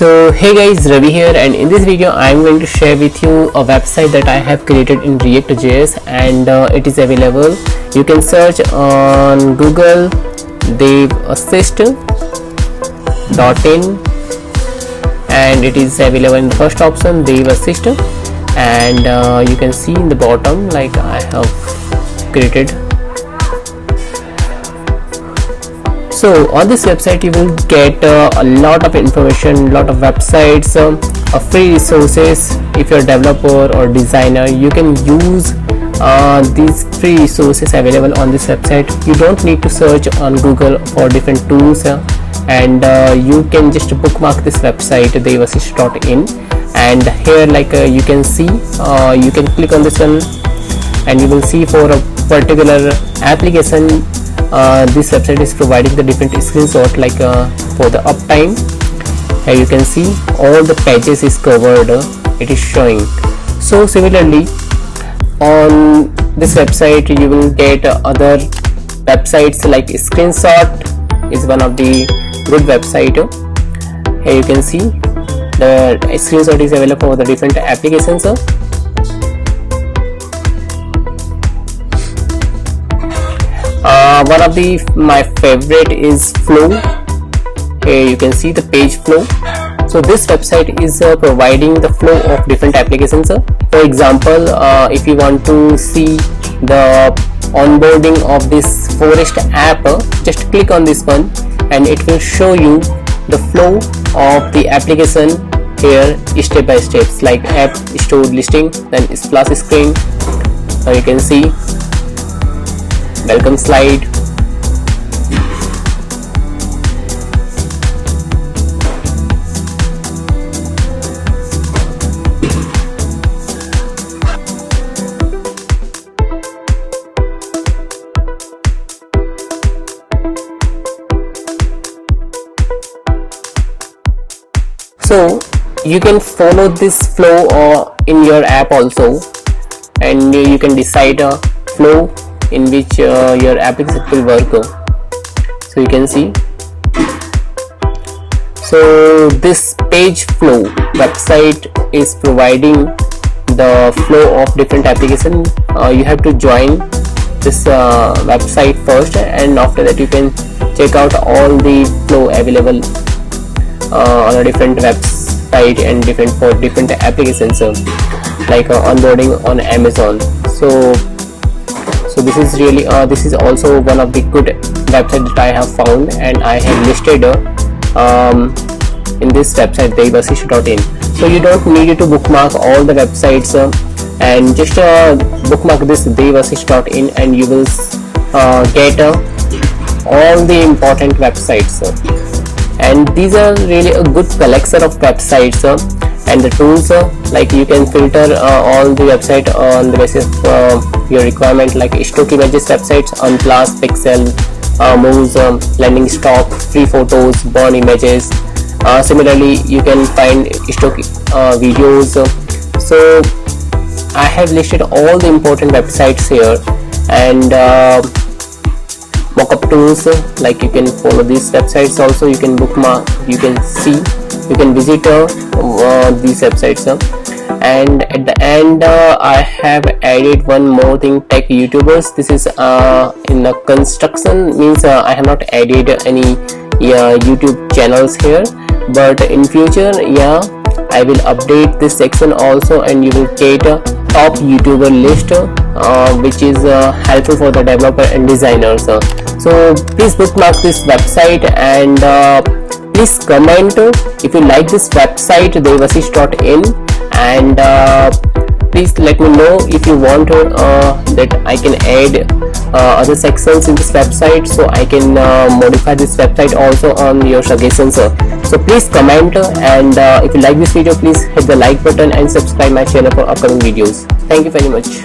So hey guys, Ravi here, and in this video I am going to share with you a website that I have created in ReactJS, and it is available. You can search on Google DevAssist.in, and it is available in the first option, DevAssist, and you can see in the bottom like I have created. So on this website you will get a lot of information, lot of websites, free resources. If you're a developer or designer, you can use these free resources available on this website. You don't need to search on Google for different tools, and you can just bookmark this website, devasist.in, and here you can see, you can click on this one and you will see for a particular application this website is providing the different screenshot, like for the uptime. Here you can see all the pages is covered, it is showing. So similarly on this website you will get other websites, like Screenshot is one of the good website. Here you can see the screenshot is available for the different applications. One of my favorite is Flow. Here you can see the page flow. So this website is providing the flow of different applications. For example, if you want to see the onboarding of this forest app, just click on this one and it will show you the flow of the application here step by steps, like app stored listing, then splash screen. Now you can see welcome slide. So you can follow this flow in your app also, and you can decide a flow in which your application will work. So you can see, so this page flow website is providing the flow of different applications. You have to join this website first, and after that you can check out all the flow available on a different website and for different applications, like onboarding on Amazon. So this is really this is also one of the good website that I have found, and I have listed in this website, devasist.in. So you don't need to bookmark all the websites, and just bookmark this devasist.in and you will get all the important websites. And these are really a good collection of websites, and the tools, like you can filter all the website on the basis of your requirement, like stock images websites, Unclass, Pixel, Moves, landing stock, free photos, burn images. Similarly you can find stock videos. So I have listed all the important websites here, and mockup tools, like you can follow these websites also, you can bookmark, you can see, you can visit these websites. And at the end I have added one more thing, tech YouTubers. This is in the construction, means I have not added any YouTube channels here, but in future I will update this section also, and you will get a top YouTuber list which is helpful for the developer and designers. So please bookmark this website, and please comment if you like this website, devasist.in, and please let me know if you want that I can add other sections in this website, so I can modify this website also on your suggestions. So please comment, and if you like this video, please hit the like button and subscribe my channel for upcoming videos. Thank you very much.